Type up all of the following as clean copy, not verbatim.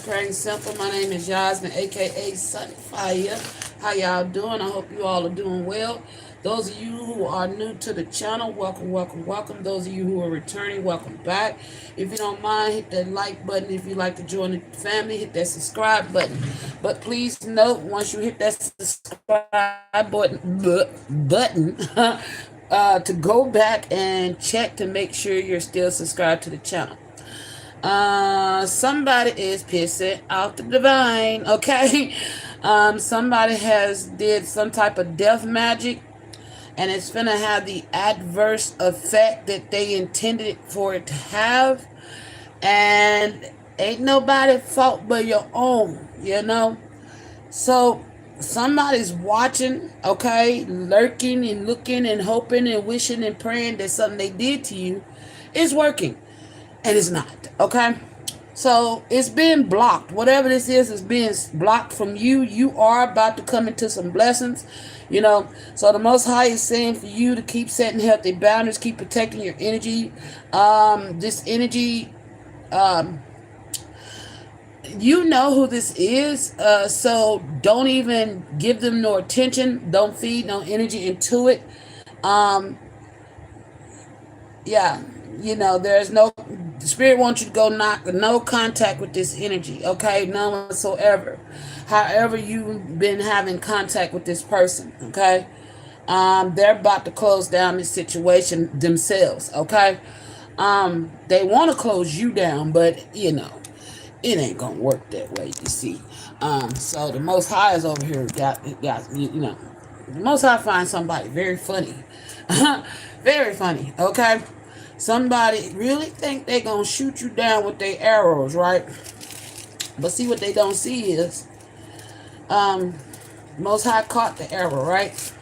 Praying Simple. My name is Yasmin, aka Sunfire. How y'all doing? I hope you all are doing well. Those of you who are new to the channel, welcome, welcome, welcome. Those of you who are returning, welcome back. If you don't mind, hit that like button. If you'd like to join the family, hit that subscribe button. But please note, once you hit that subscribe button to go back and check to make sure you're still subscribed to the channel. Somebody is pissing off the divine, okay? Somebody has did some type of death magic, and it's gonna have the adverse effect that they intended for it to have, and ain't nobody fault but your own, you know? So somebody's watching, okay, lurking and looking and hoping and wishing and praying that something they did to you is working, and it's not, okay? So it's being blocked. Whatever this is being blocked from you. You are about to come into some blessings, you know. So the Most High is saying for you to keep setting healthy boundaries, keep protecting your energy. This energy, you know who this is, so don't even give them no attention. Don't feed no energy into it. Yeah, you know, there's no, the spirit wants you to go knock, no contact with this energy, okay? None whatsoever. However you've been having contact with this person, okay? They're about to close down this situation themselves, okay? They want to close you down, but you know, it ain't gonna work that way, you see. So the Most High is over here, got you know, the Most High finds somebody very funny. Very funny, okay? Somebody really think they gonna shoot you down with their arrows, right? But see, what they don't see is Most High caught the arrow, right?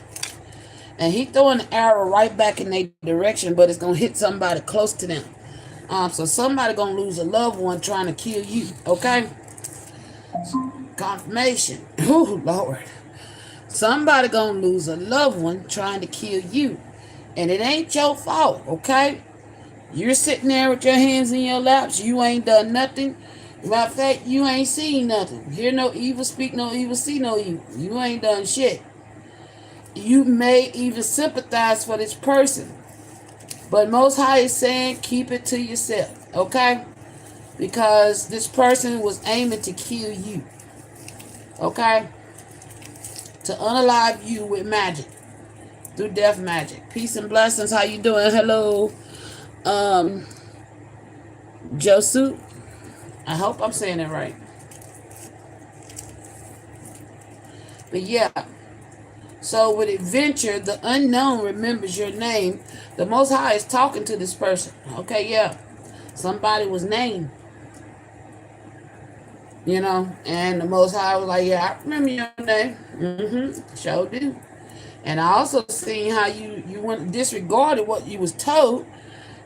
And he throwing the arrow right back in their direction, but it's gonna hit somebody close to them. So somebody gonna lose a loved one trying to kill you, okay? Confirmation. Oh, Lord. Somebody gonna lose a loved one trying to kill you. And it ain't your fault, okay? You're sitting there with your hands in your laps. You ain't done nothing. Matter of fact, you ain't seen nothing. Hear no evil, speak no evil, see no evil. You ain't done shit. You may even sympathize for this person. But Most High is saying keep it to yourself, okay? Because this person was aiming to kill you, okay? To unalive you with magic. Through death magic. Peace and blessings. How you doing? Hello. Josu. I hope I'm saying it right. But yeah. So with adventure, the unknown remembers your name. The Most High is talking to this person. Okay, yeah. Somebody was named. You know, and the Most High was like, yeah, I remember your name. Sure do. And I also seen how you went disregarded what you was told,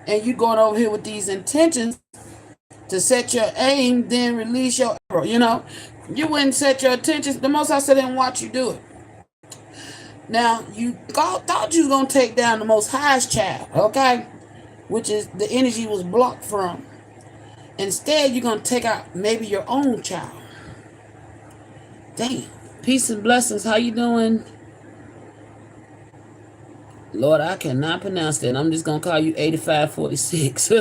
and you going over here with these intentions to set your aim, then release your arrow. You know, you wouldn't set your intentions. The Most High said didn't watch you do it. Now you thought you was gonna take down the Most High's child, okay, which is the energy was blocked from. Instead, you're gonna take out maybe your own child. Damn. Peace and blessings. How you doing? Lord, I cannot pronounce that. I'm just gonna call you 8546.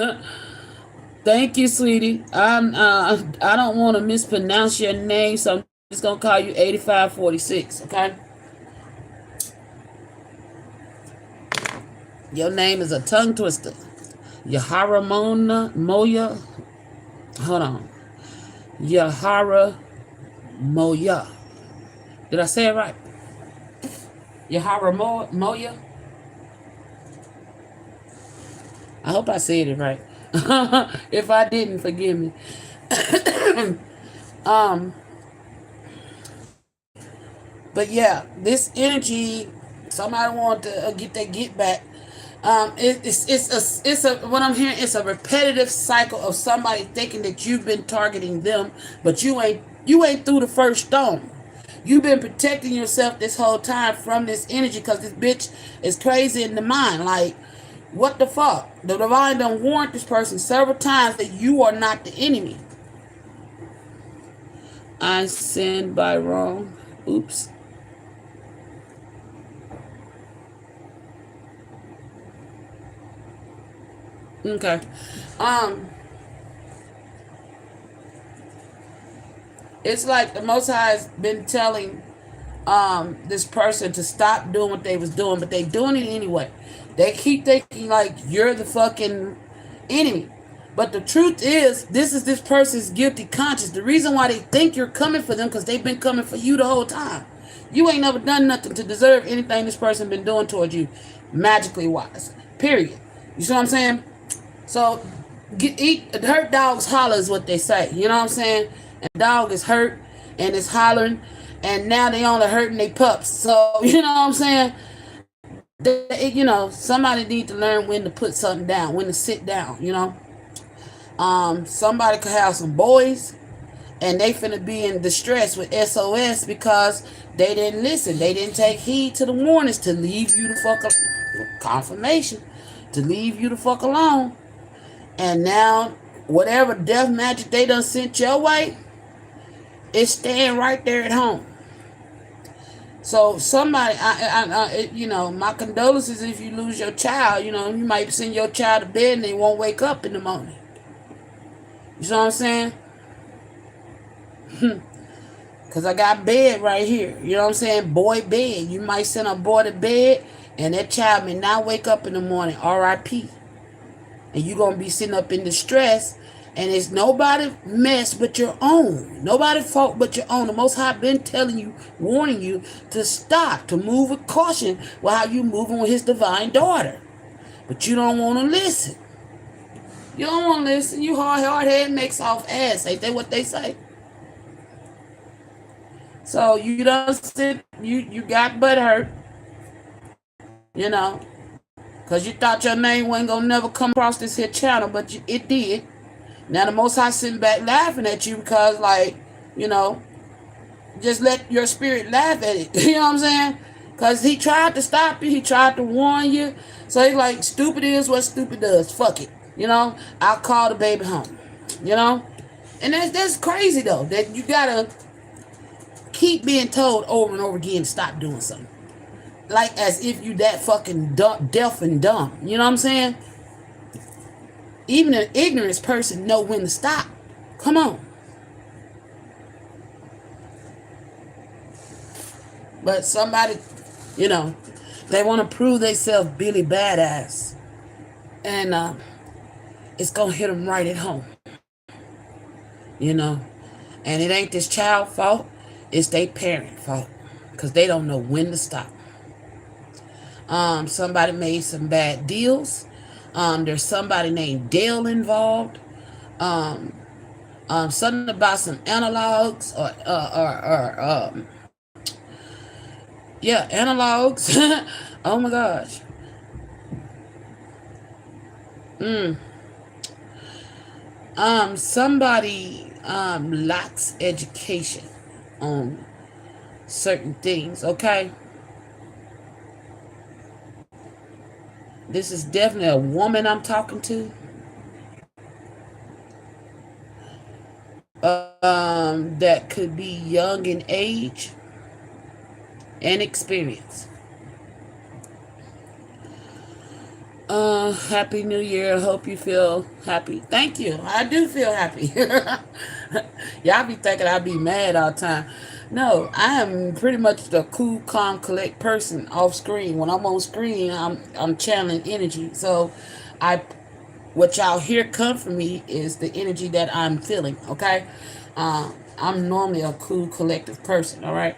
Thank you, sweetie. I don't want to mispronounce your name, so I'm just gonna call you 8546. Okay. Your name is a tongue twister. Yahara Moya. Hold on. Yahara Moya. Did I say it right? Yahara Moya. I hope I said it right. If I didn't, forgive me. But yeah, this energy, somebody want to get their get back. It's a what I'm hearing. It's a repetitive cycle of somebody thinking that you've been targeting them, but you ain't through the first stone. You've been protecting yourself this whole time from this energy because this bitch is crazy in the mind. Like, what the fuck? The divine done warned this person several times that you are not the enemy. I sinned by wrong. Oops. Okay. Um, it's like the Most High has been telling this person to stop doing what they was doing, but they doing it anyway. They keep thinking like you're the fucking enemy. But the truth is, this is this person's guilty conscience. The reason why they think you're coming for them because they've been coming for you the whole time. You ain't never done nothing to deserve anything this person been doing towards you, magically wise. Period. You see what I'm saying? So, eat hurt dogs holler is what they say. You know what I'm saying? And the dog is hurt and it's hollering, and now they only hurting their pups. So you know what I'm saying? Somebody need to learn when to put something down, when to sit down. Somebody could have some boys, and they finna be in distress with SOS because they didn't listen. They didn't take heed to the warnings to leave you the fuck confirmation to leave you the fuck alone. And now, whatever death magic they done sent your way, it's staying right there at home. So somebody, my condolences if you lose your child. You might send your child to bed and they won't wake up in the morning. You know what I'm saying? Because I got bed right here. You know what I'm saying? Boy bed. You might send a boy to bed and that child may not wake up in the morning. R.I.P. And you're going to be sitting up in distress, and it's nobody mess but your own. Nobody fault but your own. The Most High been telling you, warning you to stop, to move with caution with how you moving with his divine daughter. But you don't want to listen. You don't want to listen. You hard-headed, makes off ass. Ain't that what they say? So you don't sit, you got butt hurt, because you thought your name wasn't going to never come across this here channel, but it did. Now the Most High sitting back laughing at you because, just let your spirit laugh at it. You know what I'm saying? Because he tried to stop you. He tried to warn you. So he's like, stupid is what stupid does. Fuck it. I'll call the baby home. And that's crazy, though, that you got to keep being told over and over again to stop doing something. Like as if you that fucking deaf and dumb. You know what I'm saying? Even an ignorant person know when to stop. Come on. But somebody, they want to prove themselves Billy Badass. And it's going to hit them right at home. And it ain't this child fault. It's their parent fault. Because they don't know when to stop. Somebody made some bad deals. There's somebody named Dale involved. Something about some analogs analogs. Oh my gosh. Somebody lacks education on certain things. Okay. This is definitely a woman I'm talking to. That could be young in age and experience. Happy New Year. I hope you feel happy. Thank you. I do feel happy. Y'all be thinking I be mad all the time. No, I am pretty much the cool, calm, collect person off screen. When I'm on screen, I'm channeling energy. So what y'all hear come from me is the energy that I'm feeling, okay? I'm normally a cool, collective person, all right?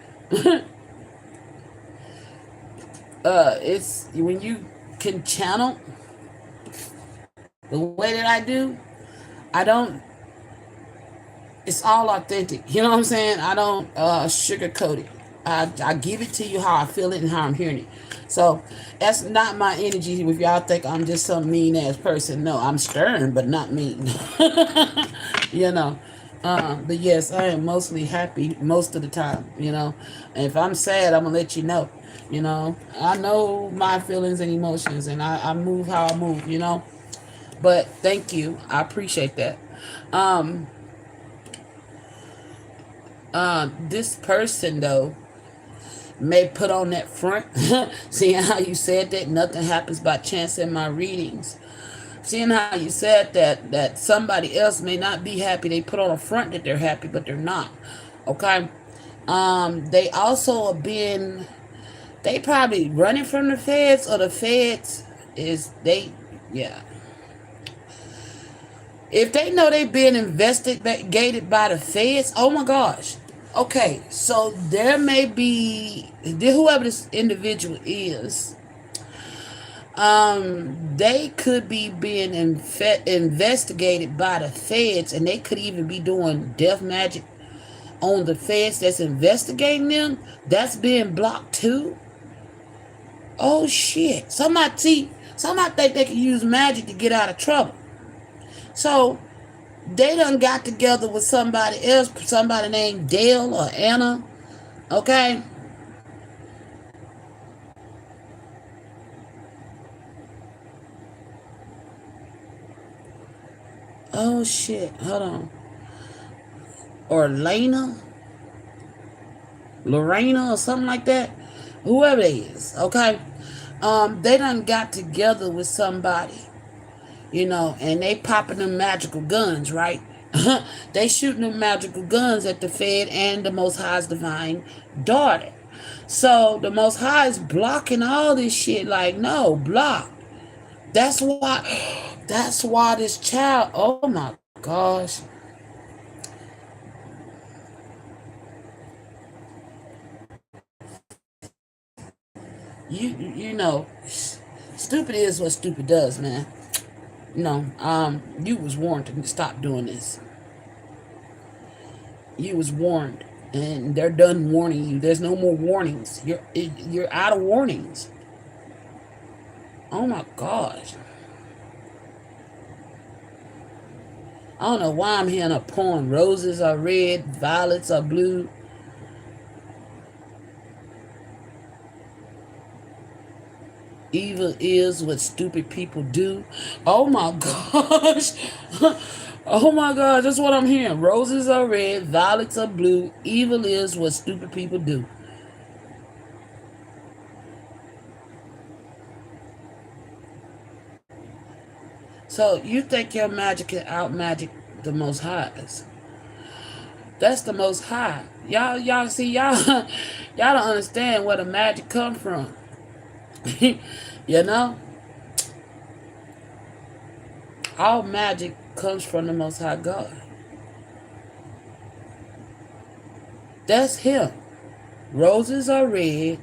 It's when you can channel the way that I do, it's all authentic. You know what I'm saying? I don't sugarcoat it. I give it to you how I feel it and how I'm hearing it. So that's not my energy. If y'all think I'm just some mean ass person, no, I'm stern but not mean. But yes, I am mostly happy most of the time. And if I'm sad, I'm gonna let you know. I know my feelings and emotions, and I move how I move. But thank you, I appreciate that. This person though may put on that front. Seeing how you said that nothing happens by chance in my readings. Seeing how you said that somebody else may not be happy, they put on a front that they're happy, but they're not. Okay. They also are being, they probably running from the feds, or the feds is they, yeah. If they know they being investigated by the feds, oh my gosh. Okay, so there may be, whoever this individual is, they could be being investigated by the feds, and they could even be doing death magic on the feds that's investigating them. That's being blocked too. Oh shit! Somebody think they can use magic to get out of trouble. So they done got together with somebody else, somebody named Dale or Anna. Okay. Oh shit! Hold on. Or Lorena, or something like that. Whoever it is, okay. They done got together with somebody, and they popping them magical guns, right? They shooting them magical guns at the Fed and the Most High's divine daughter. So the Most High is blocking all this shit. Like, no, block. That's why. That's why this child. Oh my gosh. You know, stupid is what stupid does, man. No, you was warned to stop doing this. You was warned, and they're done warning you. There's no more warnings. You're out of warnings. Oh my gosh. I don't know why I'm hearing a poem. Roses are red, violets are blue. Evil is what stupid people do. Oh my gosh. Oh my gosh, that's what I'm hearing. Roses are red, violets are blue. Evil is what stupid people do. So you think your magic can out magic the Most High's? That's the Most High. Y'all see, y'all don't understand where the magic come from. You know, all magic comes from the Most High God. That's Him. Roses are red,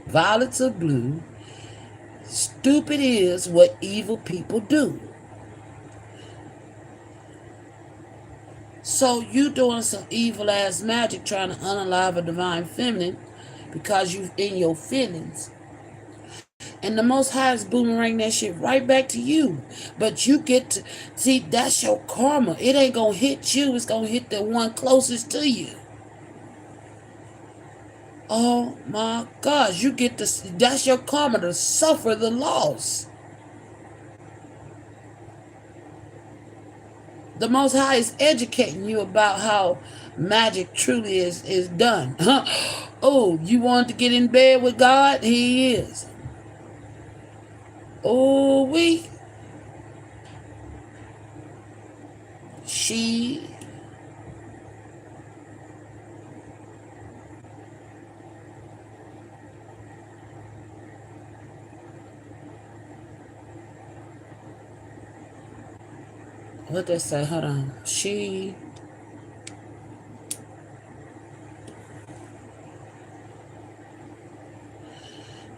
violets are blue. Stupid is what evil people do. So you doing some evil ass magic trying to unalive a divine feminine because you in your feelings. And the Most High is boomerang that shit right back to you. But you get to see, that's your karma. It ain't gonna hit you, it's gonna hit the one closest to you. Oh my gosh, you get to, that's your karma, to suffer the loss. The Most High is educating you about how magic truly is done. Oh, you want to get in bed with God? He is. Oh, she, what they say? Hold on.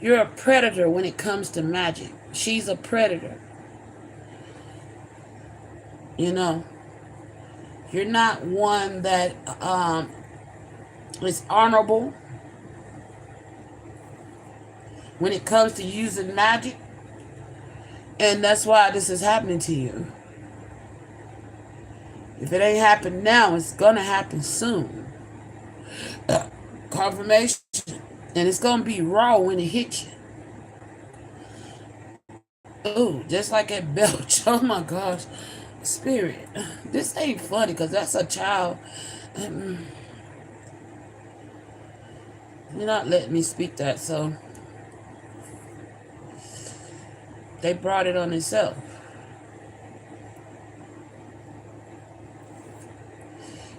You're a predator when it comes to magic. She's a predator. You know, you're not one that is honorable when it comes to using magic, and that's why this is happening to you. If it ain't happened now, it's gonna happen soon. Confirmation, and it's gonna be raw when it hits you. Oh, just like that belch. Oh my gosh. Spirit. This ain't funny because that's a child. You're not letting me speak that, so they brought it on themselves.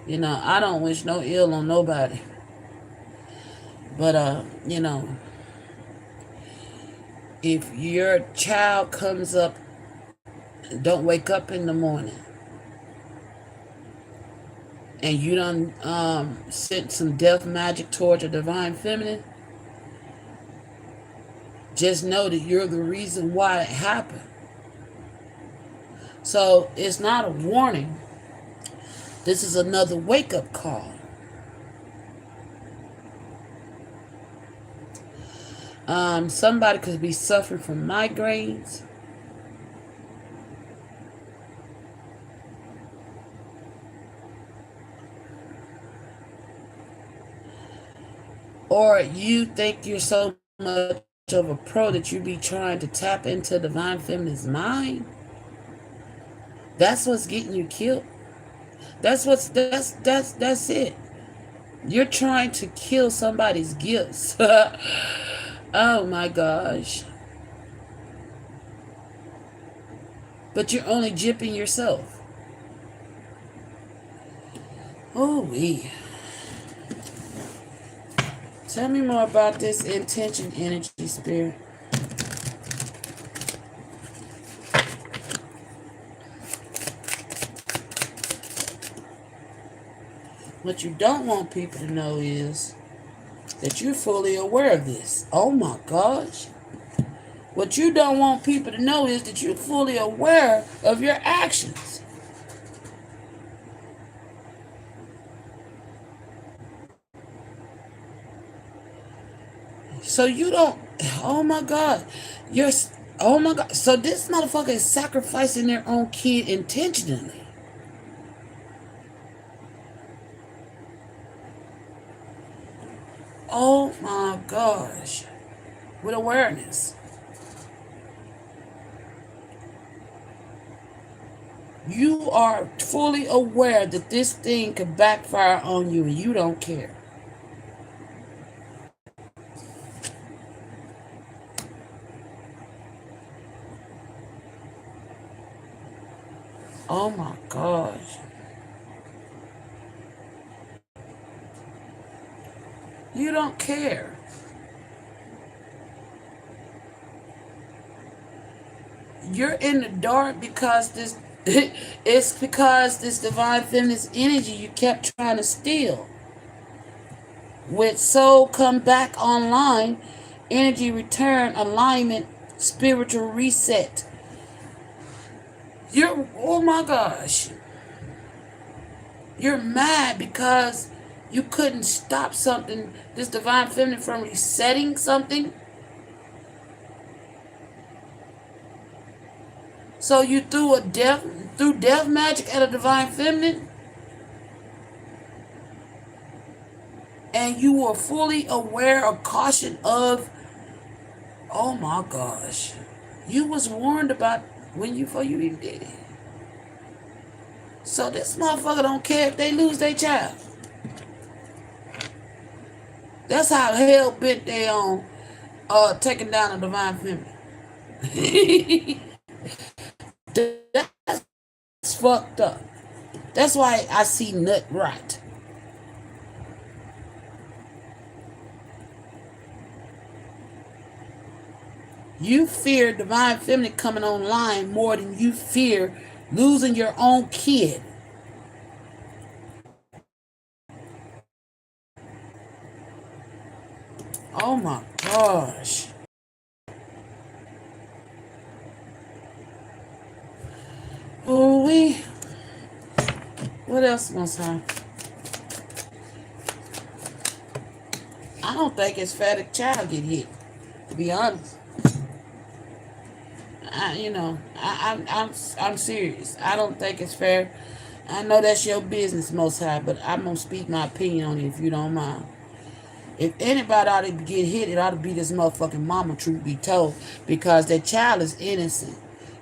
I don't wish no ill on nobody. But if your child comes up, don't wake up in the morning, and you done sent some death magic towards a divine feminine, just know that you're the reason why it happened. So it's not a warning. This is another wake-up call. Somebody could be suffering from migraines. Or you think you're so much of a pro that you be trying to tap into divine feminine's mind. That's what's getting you killed. That's it. You're trying to kill somebody's gifts. Oh my gosh. But you're only gypping yourself. Oh wee. Tell me more about this intention energy, spirit. What you don't want people to know is that you're fully aware of this. Oh my gosh. What you don't want people to know is that you're fully aware of your actions. So you don't, oh my God. Oh my God. So this motherfucker is sacrificing their own kid intentionally. Oh my gosh. With awareness. You are fully aware that this thing could backfire on you and you don't care. Oh my gosh. You don't care. You're in the dark because it's because this divine feminist energy you kept trying to steal. With soul come back online, energy return, alignment, spiritual reset. Oh my gosh. You're mad because you couldn't stop something, this divine feminine, from resetting something. So you threw death magic at a divine feminine, and you were fully aware or caution of. Oh my gosh, you was warned about before you even did it. So this motherfucker don't care if they lose their child. That's how hell bent they on taking down a divine feminine. That's fucked up. That's why I see nut right. You fear divine feminine coming online more than you fear losing your own kid. Oh my gosh. Oh, what else must I? I don't think it's fair the child get hit, to be honest. I'm serious. I don't think it's fair. I know that's your business, Most High, but I'm gonna speak my opinion on it if you don't mind. If anybody ought to get hit, it ought to be this motherfucking mama, truth be told, because that child is innocent.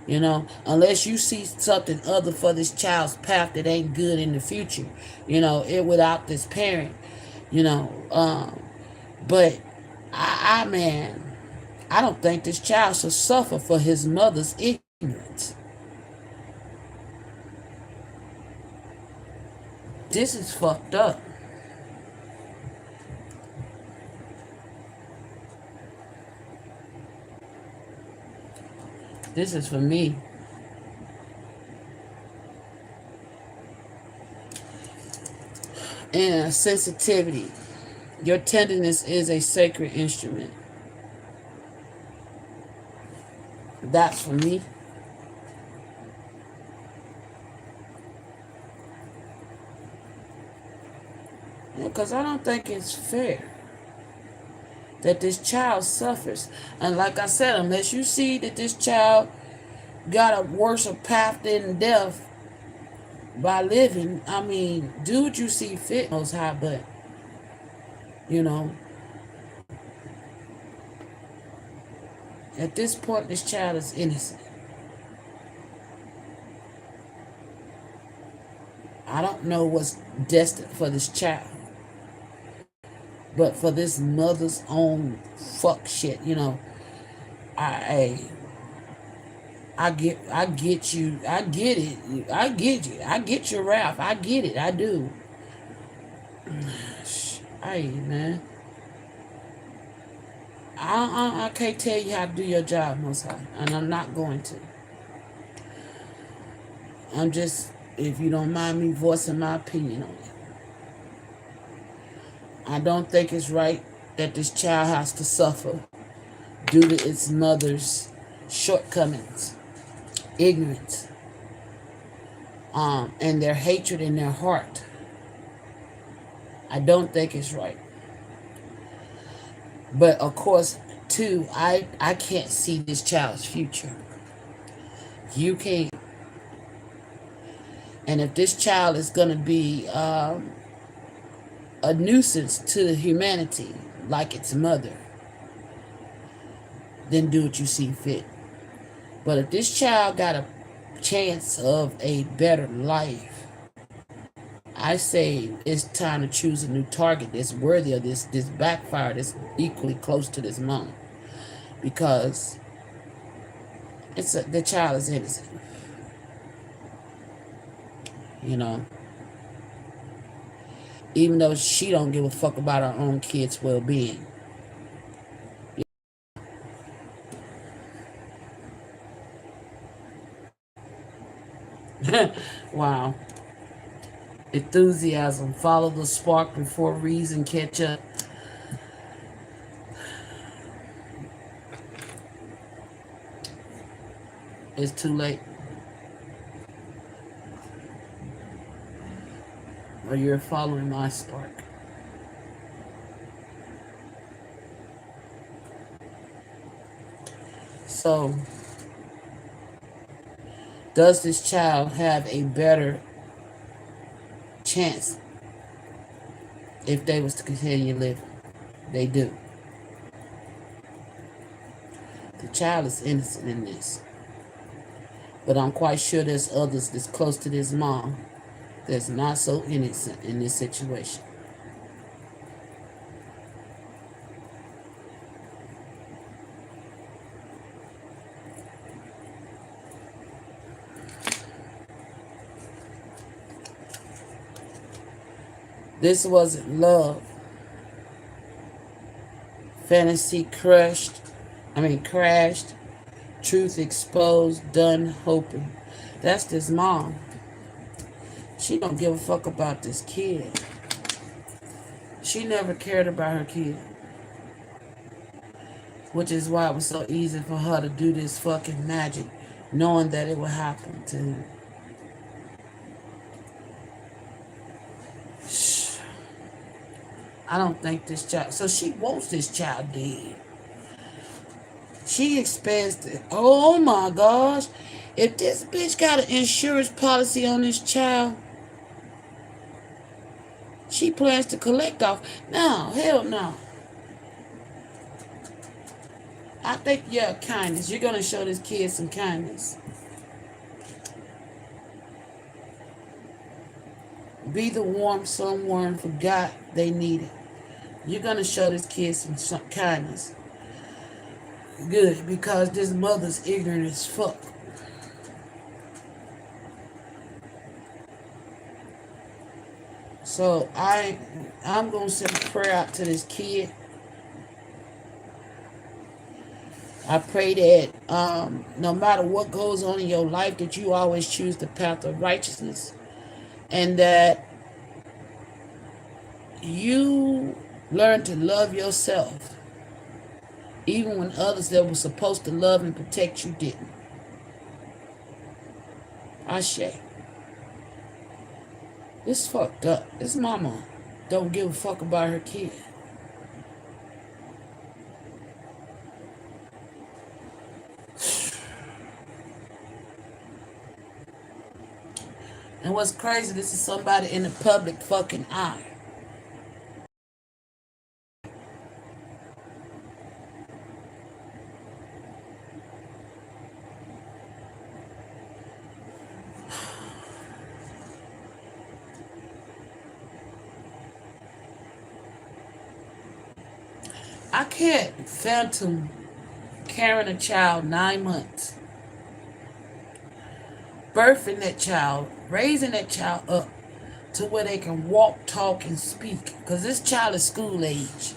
Unless you see something other for this child's path that ain't good in the future, it without this parent, you know, um, But man, I don't think this child should suffer for his mother's ignorance. This is fucked up. This is for me. And sensitivity. Your tenderness is a sacred instrument. That's for me. Because I don't think it's fair that this child suffers. And like I said, unless you see that this child got a worse path than death by living, I mean, do what you see fit, Most High, but, you know, at this point, this child is innocent. I don't know what's destined for this child. But for this mother's own fuck shit, you know, I get you, I get it, I get you, I get your wrath, I get it, I do. Hey man, I can't tell you how to do your job, Most High, and I'm not going to. I'm just, if you don't mind me voicing my opinion on it. I don't think it's right that this child has to suffer due to its mother's shortcomings, ignorance, and their hatred in their heart. I don't think it's right. But of course, too, I can't see this child's future. You can't. And if this child is going to be a nuisance to humanity, like its mother, then do what you see fit. But if this child got a chance of a better life, I say it's time to choose a new target that's worthy of this backfire that's equally close to this mom. Because the child is innocent. You know? Even though she don't give a fuck about her own kids' well-being. Wow. Enthusiasm. Follow the spark before reason catch up. It's too late. Or you're following my spark. So, does this child have a better chance if they was to continue living? They do. The child is innocent in this. But I'm quite sure there's others that's close to this mom that's not so innocent in this situation. This wasn't love. Fantasy crashed. Truth exposed, done hoping. That's this mom. She don't give a fuck about this kid. She never cared about her kid. Which is why it was so easy for her to do this fucking magic, knowing that it would happen to him. I don't think this child... So she wants this child dead. She expects it. Oh my gosh. If this bitch got an insurance policy on this child, she plans to collect off. No, hell no. I think, yeah, kindness. You're going to show this kid some kindness. Be the warmth someone forgot they needed. You're going to show this kid some kindness. Good, because this mother's ignorant as fuck. So I'm going to send a prayer out to this kid. I pray that no matter what goes on in your life, that you always choose the path of righteousness, and that you learn to love yourself, even when others that were supposed to love and protect you didn't. Ashe. This fucked up. This mama don't give a fuck about her kid. And what's crazy, this is somebody in the public fucking eye. I can't fathom carrying a child 9 months, birthing that child, raising that child up to where they can walk, talk, and speak. Because this child is school age.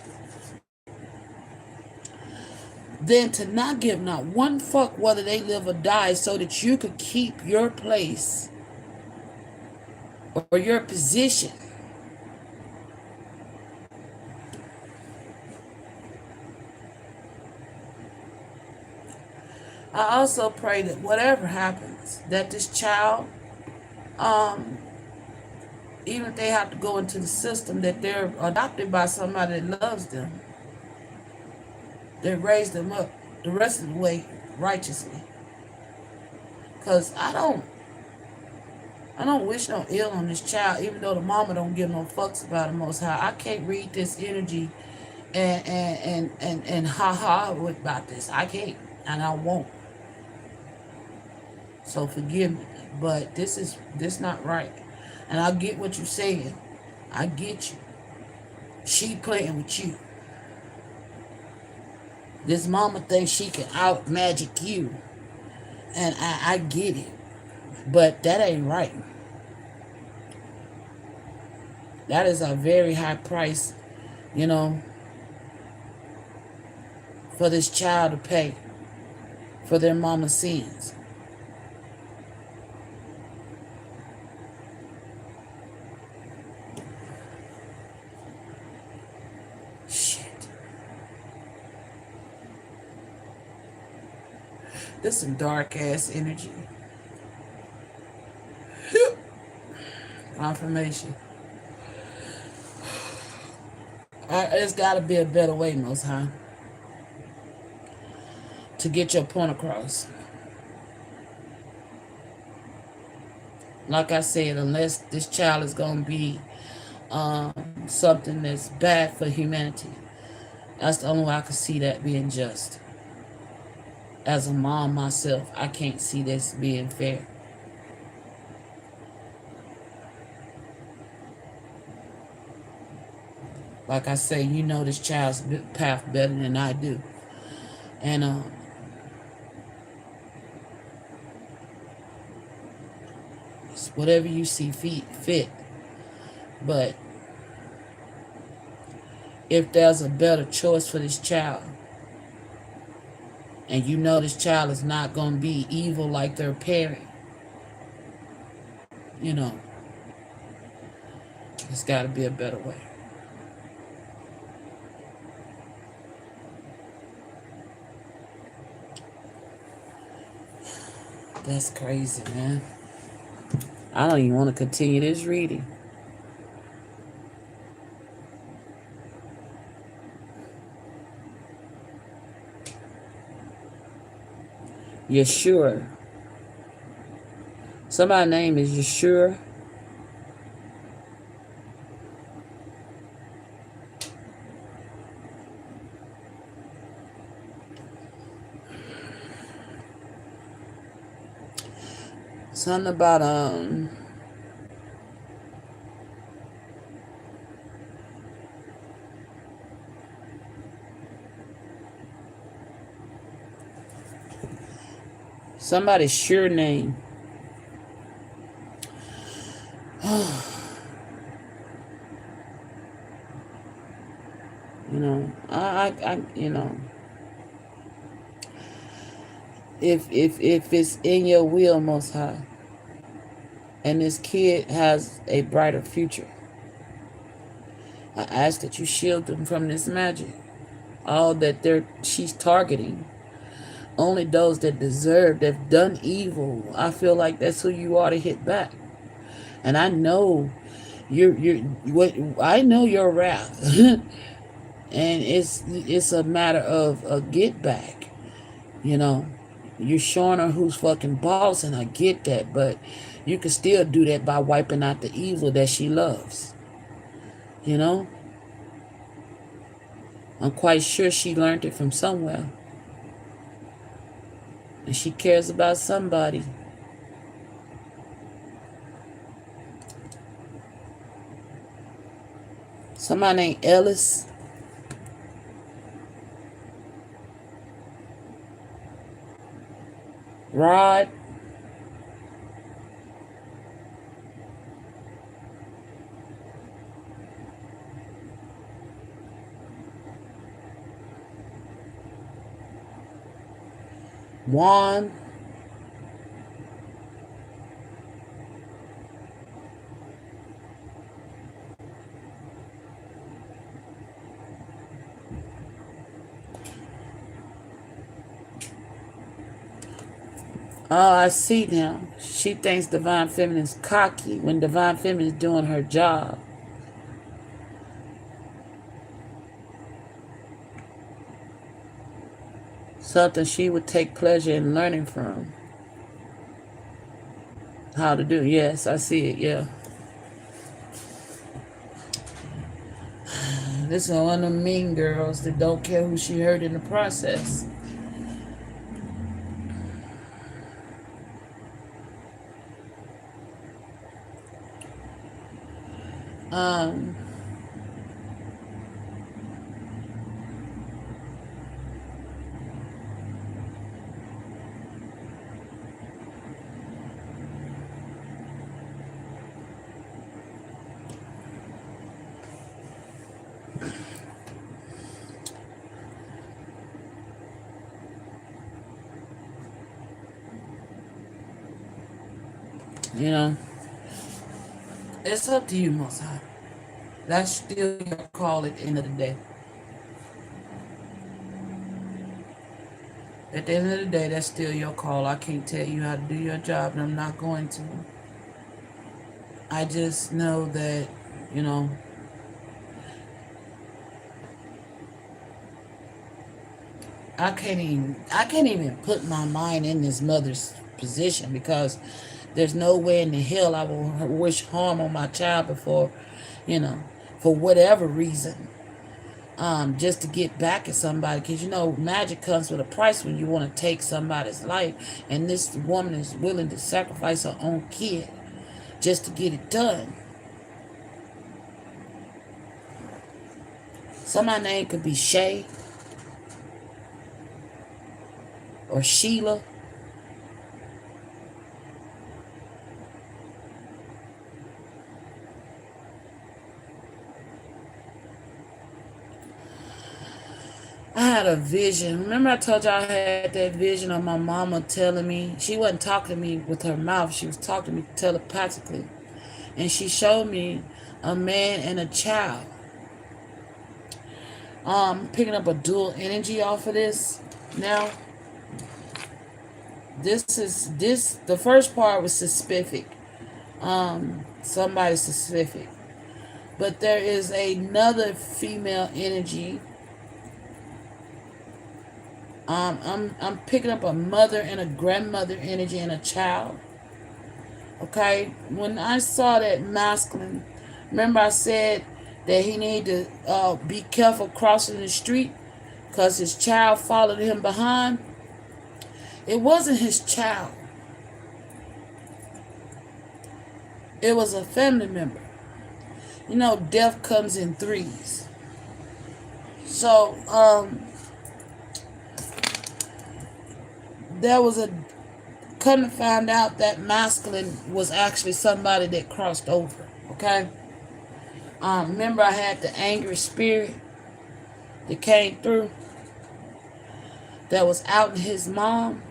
Then to not give not one fuck whether they live or die so that you could keep your place or your position. I also pray that whatever happens, that this child, even if they have to go into the system, that they're adopted by somebody that loves them. They raise them up the rest of the way righteously. Because I don't wish no ill on this child, even though the mama don't give no fucks about the Most High. I can't read this energy and ha about this. I can't, and I won't. So forgive me, but this not right. And I get what you're saying. I get you. She playing with you. This mama thinks she can out magic you. And I get it. But that ain't right. That is a very high price, for this child to pay for their mama's sins. Shit. This some dark ass energy. Confirmation. There's got to be a better way, Most High, to get your point across. Like I said, unless this child is going to be something that's bad for humanity, that's the only way I can see that being just. As a mom myself, I can't see this being fair. Like I say, you know this child's path better than I do. And it's whatever you see fit. But if there's a better choice for this child, and you know this child is not going to be evil like their parent, it's got to be a better way. That's crazy, man. I don't even want to continue this reading. Yeshua. Somebody's name is Yeshua. Something about Somebody's sure name. You know, you know, if it's in your will, Most High, and this kid has a brighter future, I ask that you shield them from this magic. All that she's targeting, only those that deserve, that've done evil. I feel like that's who you ought to hit back. And I know I know your wrath. And it's a matter of a get back. You know, you're showing her who's fucking boss, and I get that, but you can still do that by wiping out the evil that she loves. You know, I'm quite sure she learned it from somewhere, and she cares about somebody. Somebody named Ellis. Rod. Juan. Oh, I see now. She thinks Divine Feminine's cocky when Divine Feminine's doing her job. Something she would take pleasure in learning from. How to do. Yes, I see it, yeah. This is one of them mean girls that don't care who she hurt in the process. You know, it's up to you, Most High. That's still your call at the end of the day. At the end of the day, that's still your call. I can't tell you how to do your job, and I'm not going to. I just know that, you know, I can't even put my mind in this mother's position, because there's no way in the hell I will wish harm on my child before, you know, for whatever reason. Just to get back at somebody, because you know magic comes with a price when you want to take somebody's life, and this woman is willing to sacrifice her own kid just to get it done. Somebody's name could be Shay or Sheila. I had a vision. Remember I told y'all I had that vision of my mama telling me, she wasn't talking to me with her mouth, she was talking to me telepathically. And she showed me a man and a child. Picking up a dual energy off of this now. The first part was specific. Somebody specific. But there is another female energy. I'm picking up a mother and a grandmother energy and a child. Okay? When I saw that masculine, remember I said that he needed to be careful crossing the street because his child followed him behind. It wasn't his child. It was a family member. You know, death comes in threes. So, there was come to find out that masculine was actually somebody that crossed over. Okay. Remember I had the angry spirit that came through that was out in his mom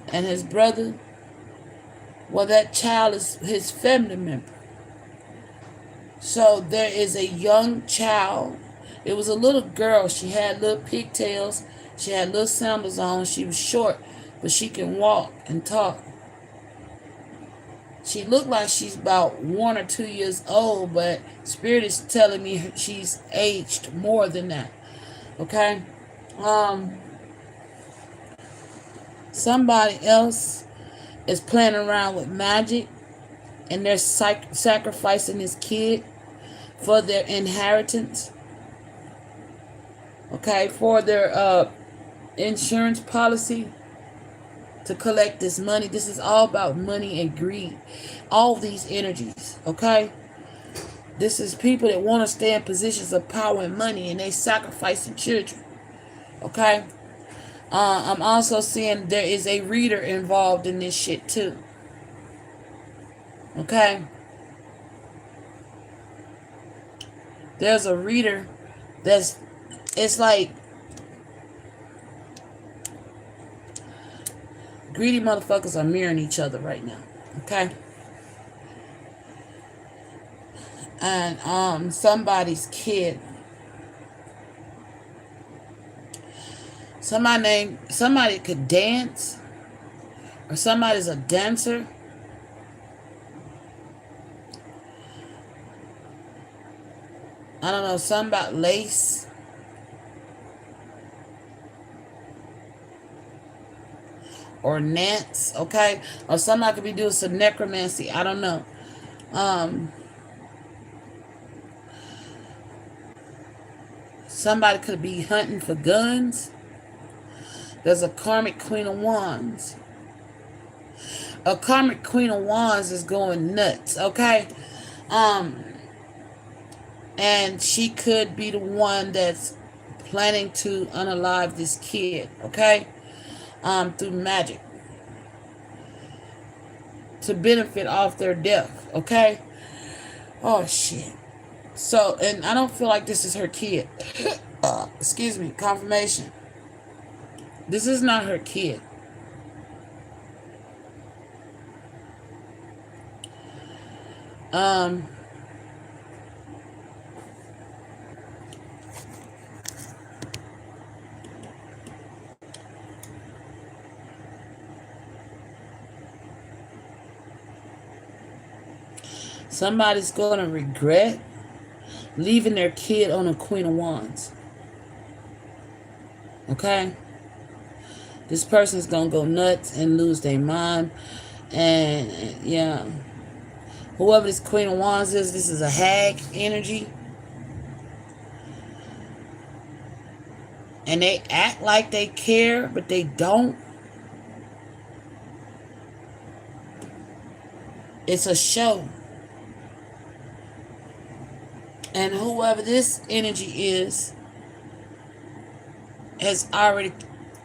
and his brother. Well, that child is his family member. So there is a young child. It was a little girl. She had little pigtails. She had little sandals on. She was short, but she can walk and talk. She looked like she's about 1 or 2 years old, but Spirit is telling me she's aged more than that. Okay? Somebody else is playing around with magic, and they're sacrificing this kid for their inheritance. Okay? For their insurance policy to collect this money. This is all about money and greed. All these energies, okay? This is people that want to stay in positions of power and money, and they sacrificing children, okay? I'm also seeing there is a reader involved in this shit too, okay? There's a reader that's, it's like, greedy motherfuckers are mirroring each other right now, okay? And somebody's kid, somebody could dance, or somebody's a dancer. I don't know, something about lace. Or Nance, okay? Or somebody could be doing some necromancy. I don't know. Somebody could be hunting for guns. There's a karmic Queen of Wands. A karmic Queen of Wands is going nuts, okay? And she could be the one that's planning to unalive this kid, okay? Through magic. To benefit off their death, okay? Oh, shit. So, and I don't feel like this is her kid. Excuse me, confirmation. This is not her kid. Somebody's going to regret leaving their kid on a Queen of Wands. Okay? This person's going to go nuts and lose their mind. And, yeah. Whoever this Queen of Wands is, this is a hag energy. And they act like they care, but they don't. It's a show. And whoever this energy is has already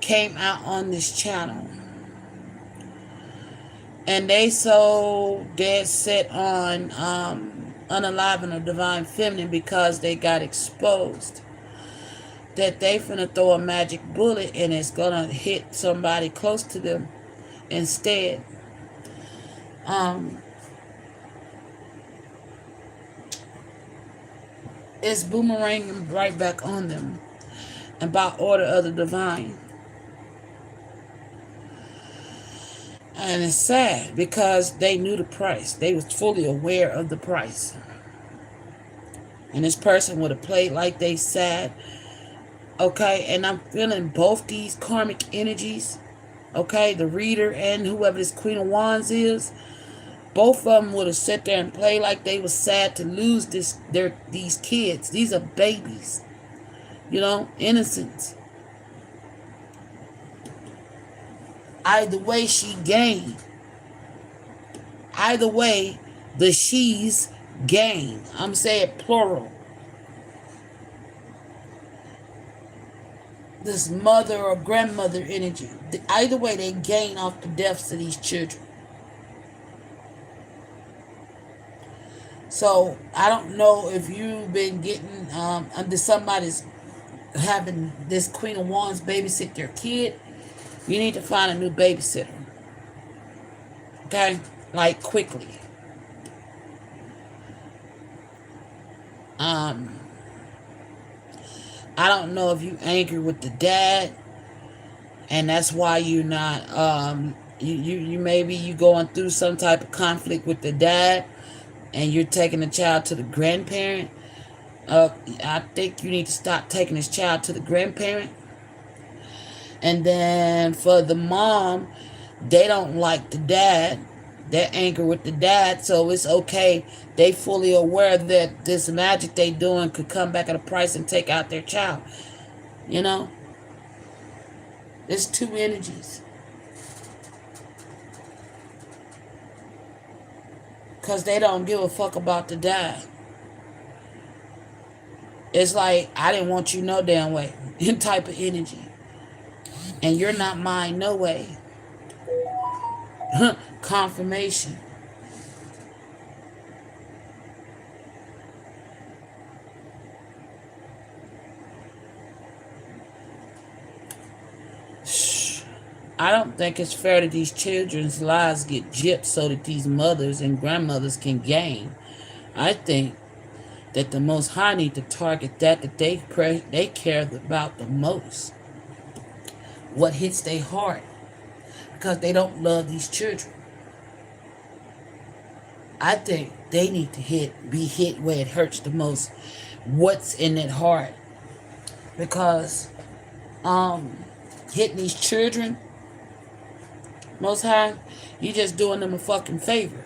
came out on this channel. And they so dead set on unaliving a divine feminine because they got exposed that they finna throw a magic bullet and it's gonna hit somebody close to them instead. It's boomeranging right back on them and by order of the divine. And it's sad because they knew the price. They was fully aware of the price. And this person would have played like they sad. Okay, and I'm feeling both these karmic energies. Okay, the reader and whoever this Queen of Wands is. Both of them would have sat there and played like they was sad to lose these kids. These are babies. You know, innocents. Either way, she gained. Either way, the she's gained. I'm saying plural. this mother or grandmother energy. Either way, they gain off the deaths of these children. So I don't know if you've been getting under somebody's having this Queen of Wands babysit their kid. You need to find a new babysitter. Okay? Like quickly. I don't know if you angry with the dad, and that's why you're not you maybe you going through some type of conflict with the dad, and you're taking the child to the grandparent. I think you need to stop taking this child to the grandparent. And then for the mom, they don't like the dad. They're angry with the dad, so it's okay. They fully aware that this magic they doing could come back at a price and take out their child. You know? It's two energies. Because they don't give a fuck about the dad. It's like, I didn't want you no damn way. In type of energy. And you're not mine no way. Confirmation. I don't think it's fair that these children's lives get gypped so that these mothers and grandmothers can gain. I think that the Most High need to target that they care about the most. What hits their heart. Because they don't love these children. I think they need to be hit where it hurts the most. What's in their heart. Because hitting these children, Most High, you just doing them a fucking favor.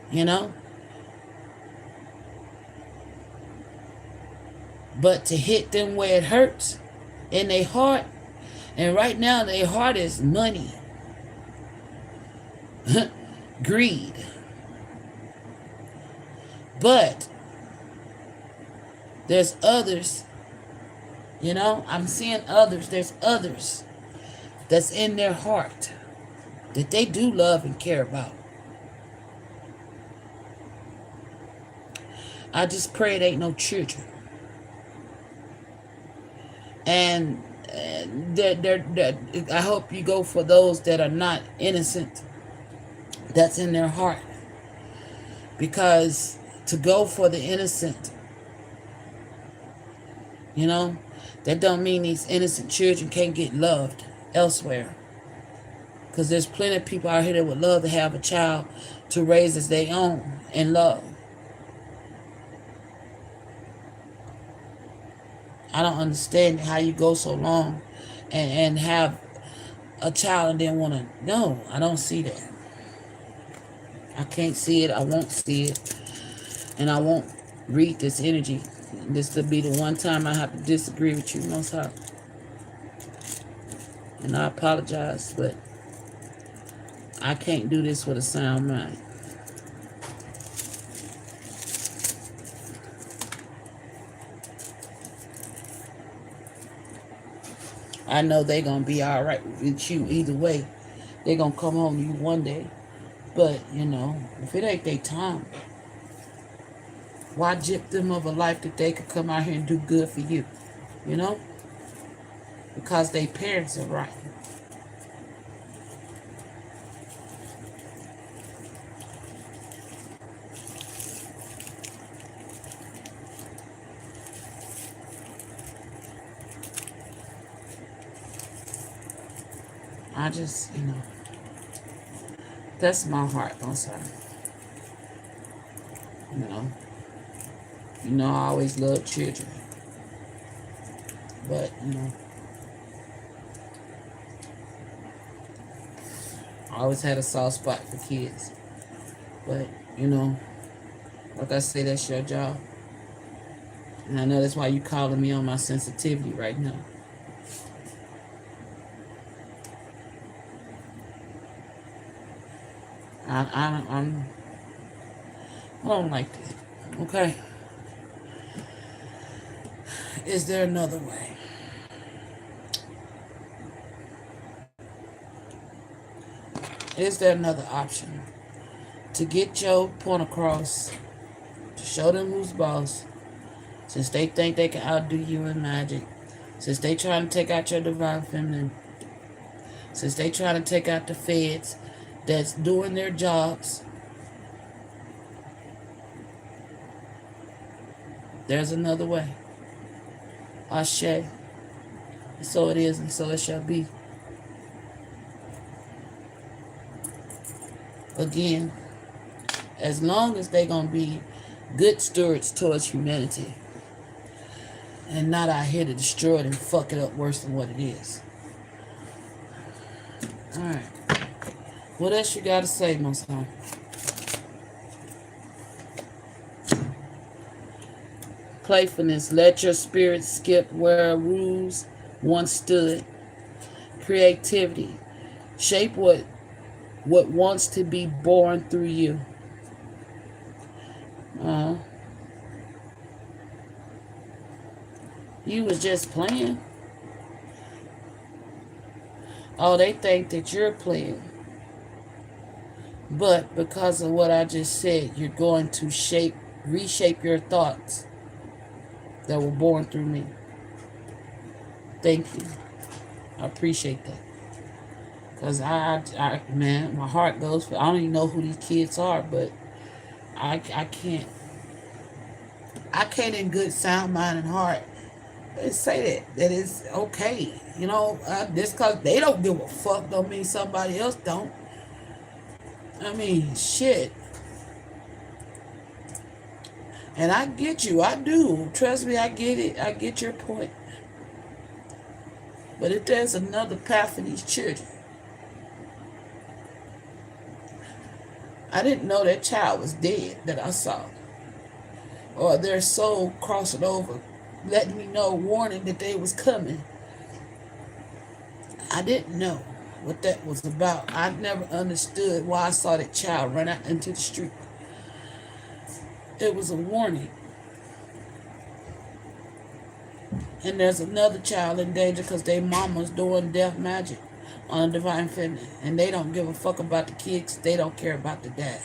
You know? But to hit them where it hurts, in their heart, and right now their heart is money. Greed. But there's others, you know, I'm seeing others. There's others that's in their heart that they do love and care about. I just pray it ain't no children. And I hope you go for those that are not innocent, that's in their heart. Because to go for the innocent, you know, that don't mean these innocent children can't get loved elsewhere. Because there's plenty of people out here that would love to have a child to raise as their own and love. I don't understand how you go so long and have a child and then want to... No, I don't see that. I can't see it. I won't see it. And I won't read this energy. This will be the one time I have to disagree with you, Most High. And I apologize, but I can't do this with a sound mind. I know they're going to be all right with you either way. They're going to come home to you one day. But, you know, if it ain't their time, why gyp them of a life that they could come out here and do good for you? You know? Because their parents are right. I just, you know, that's my heart, don't say. You know, I always loved children. But, you know, I always had a soft spot for kids. But, you know, like I say, that's your job. And I know that's why you calling me on my sensitivity right now. I don't like that. Okay. Is there another way? Is there another option to get your point across, to show them who's boss, since they think they can outdo you in magic, since they trying to take out your divine feminine, since they trying to take out the feds that's doing their jobs? There's another way. Ashe. So it is, and so it shall be. Again, as long as they gonna be good stewards towards humanity and not out here to destroy it and fuck it up worse than what it is. Alright. What else you gotta say, Most High? Playfulness. Let your spirit skip where rules once stood. Creativity. Shape what wants to be born through you. You was just playing. Oh, they think that you're playing. But because of what I just said, you're going to reshape your thoughts that were born through me. Thank you. I appreciate that. Because man, my heart goes for, I don't even know who these kids are, but I can't in good sound mind and heart say that it's okay. You know, just because they don't give a fuck don't mean somebody else don't. I mean, shit. And I get you. I do. Trust me, I get it. I get your point. But if there's another path for these children, I didn't know that child was dead that I saw. Or their soul crossing over, letting me know, warning that they was coming. I didn't know what that was about. I never understood why I saw that child run out into the street. It was a warning. And there's another child in danger because their mama's doing death magic on a divine feminine. And they don't give a fuck about the kids. They don't care about the dad.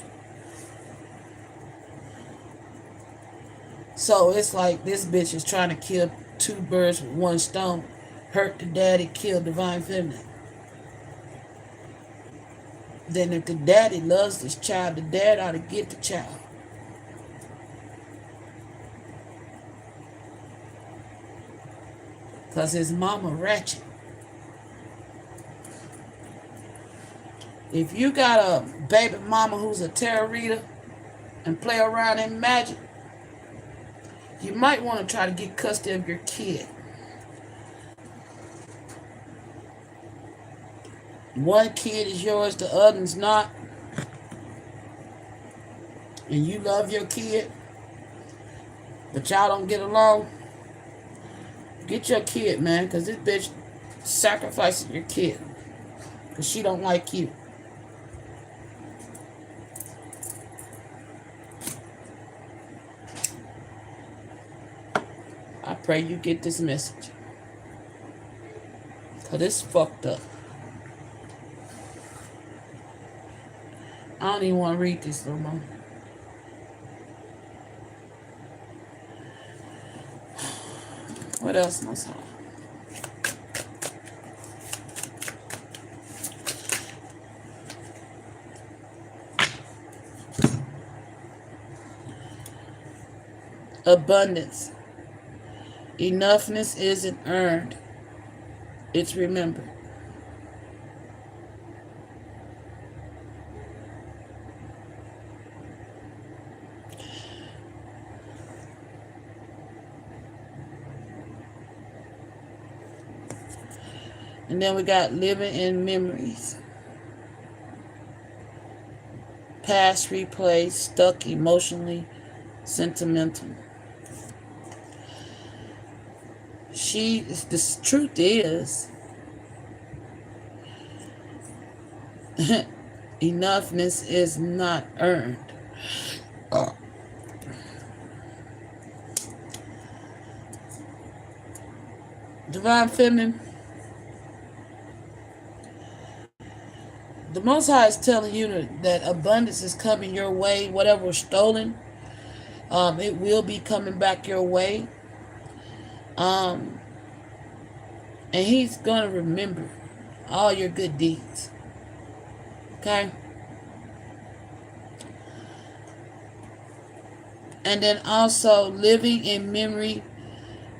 So it's like this bitch is trying to kill two birds with one stone. Hurt the daddy, kill divine feminine. Then if the daddy loves this child, the dad ought to get the child. Because his mama ratchet. If you got a baby mama who's a tarot reader and play around in magic, you might want to try to get custody of your kid. One kid is yours, the other's not. And you love your kid, but y'all don't get along. Get your kid, man, because this bitch sacrificing your kid because she don't like you. I pray you get this message, because it's fucked up. I don't even want to read this no more. What else, Most High? Abundance. Enoughness isn't earned. It's remembered. And then we got living in memories. Past replay, stuck emotionally, sentimental. The truth is, enoughness is not earned. Divine Feminine, the Most High is telling you that abundance is coming your way. Whatever was stolen, it will be coming back your way. Um, and He's going to remember all your good deeds. Okay? And then also living in memory,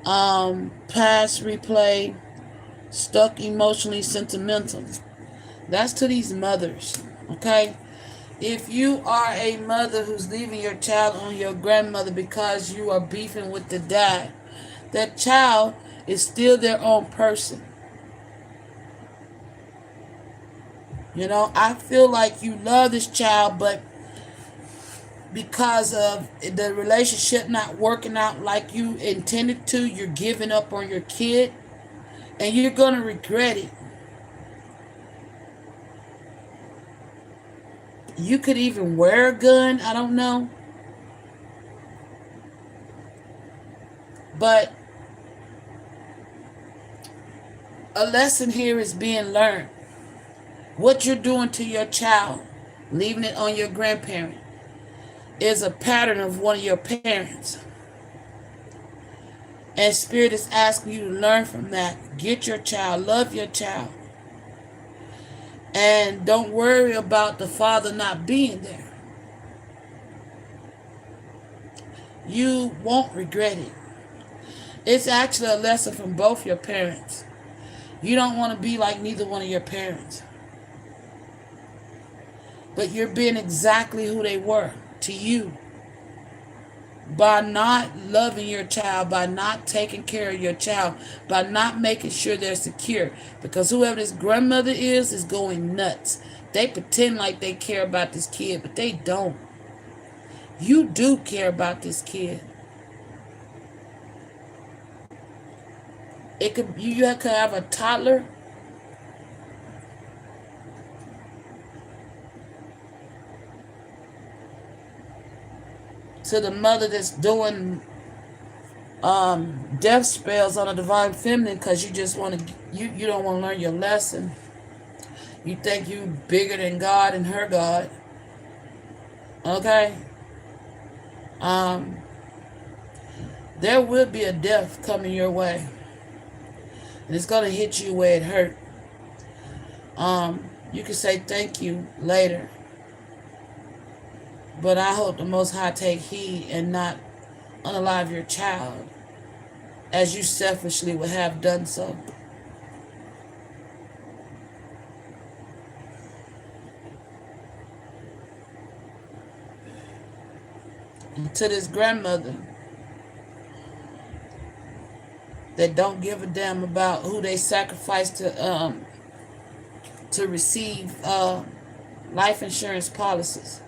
past replay, stuck emotionally sentimental. That's to these mothers. Okay? If you are a mother who's leaving your child on your grandmother because you are beefing with the dad, that child is still their own person. You know, I feel like you love this child, but because of the relationship not working out like you intended to, you're giving up on your kid, and you're going to regret it. You could even wear a gun, I don't know. But a lesson here is being learned. What you're doing to your child, leaving it on your grandparent, is a pattern of one of your parents. And Spirit is asking you to learn from that. Get your child, love your child. And don't worry about the father not being there. You won't regret it. It's actually a lesson from both your parents. You don't want to be like neither one of your parents. But you're being exactly who they were to you. By not loving your child, by not taking care of your child, by not making sure they're secure. Because whoever this grandmother is going nuts. They pretend like they care about this kid, but they don't. You do care about this kid. You could have a toddler to the mother that's doing death spells on a divine feminine because you just want to you don't want to learn your lesson. You think you bigger than God and her God. Okay? There will be a death coming your way. And it's gonna hit you where it hurt. You can say thank you later. But I hope the Most High take heed and not unalive your child as you selfishly would have done so. And to this grandmother that don't give a damn about who they sacrificed to receive life insurance policies,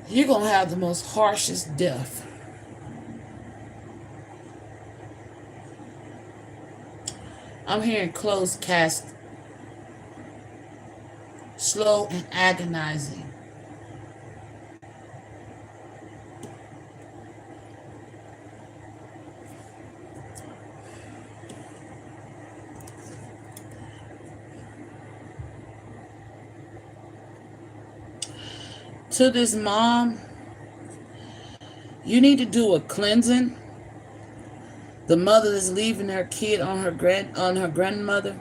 you're going to have the most harshest death. I'm hearing closed casket. Slow and agonizing. To this mom, you need to do a cleansing. The mother is leaving her kid on her grandmother.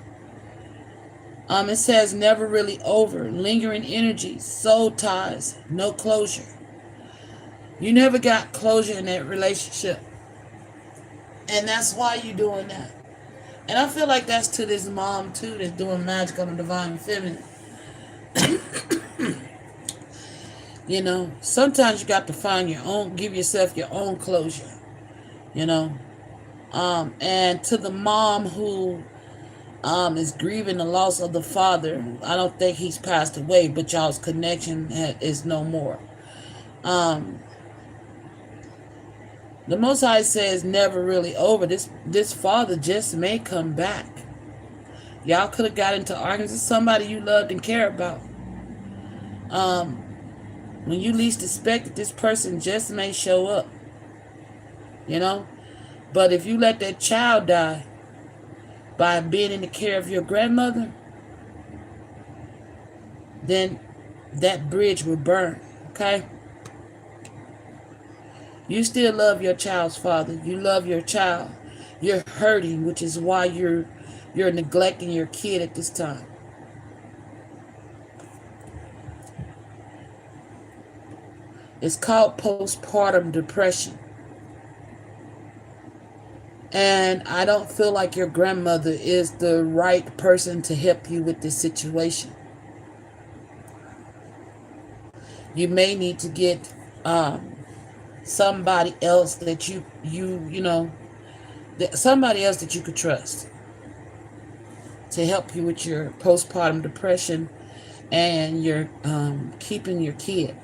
It says never really over, lingering energy, soul ties, no closure. You never got closure in that relationship. And that's why you're doing that. And I feel like that's to this mom too that's doing magic on the divine feminine. You know, sometimes you got to find your own, give yourself your own closure. You know. And to the mom who is grieving the loss of the father, I don't think he's passed away, but y'all's connection is no more. The Most High says never really over. This father just may come back. Y'all could have got into arguments with somebody you loved and cared about. When you least expect it, this person just may show up. You know? But if you let that child die by being in the care of your grandmother, then that bridge will burn. Okay? You still love your child's father. You love your child. You're hurting, which is why you're neglecting your kid at this time. It's called postpartum depression. And I don't feel like your grandmother is the right person to help you with this situation. You may need to get somebody else that you know, somebody else that you could trust to help you with your postpartum depression and your keeping your kid.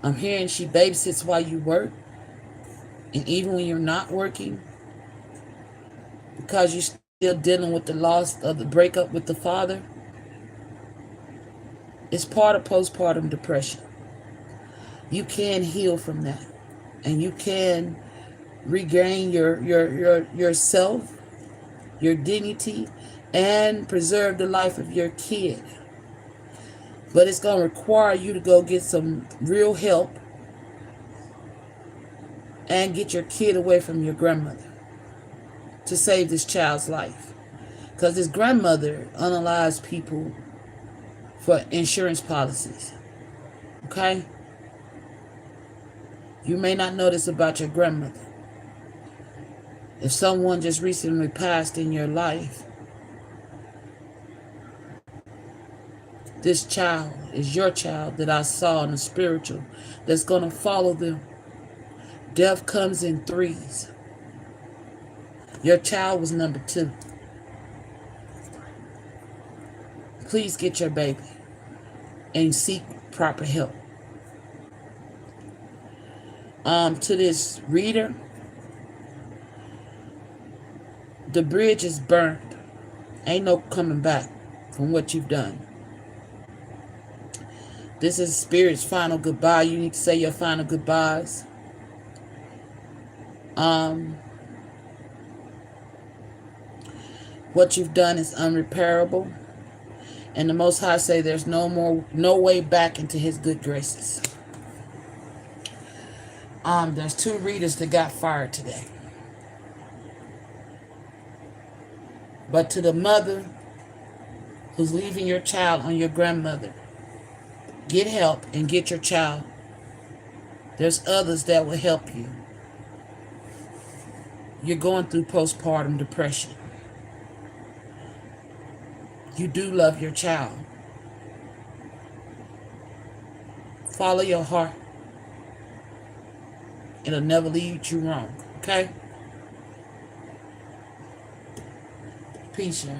I'm hearing she babysits while you work, and even when you're not working, because you're still dealing with the loss of the breakup with the father. It's part of postpartum depression. You can heal from that, and you can regain yourself, your dignity, and preserve the life of your kid. But it's going to require you to go get some real help and get your kid away from your grandmother to save this child's life. Because this grandmother unalives people for insurance policies. Okay? You may not know this about your grandmother. If someone just recently passed in your life, this child is your child that I saw in the spiritual that's going to follow them. Death comes in threes. Your child was number 2. Please get your baby and seek proper help. To this reader, the bridge is burned. Ain't no coming back from what you've done. This is Spirit's final goodbye. You need to say your final goodbyes. What you've done is unrepairable. And the Most High say there's no way back into his good graces. There's 2 readers that got fired today. But to the mother who's leaving your child on your grandmother, get help and get your child. There's others that will help you. You're going through postpartum depression. You do love your child. Follow your heart. It'll never lead you wrong. Okay? Peace, y'all.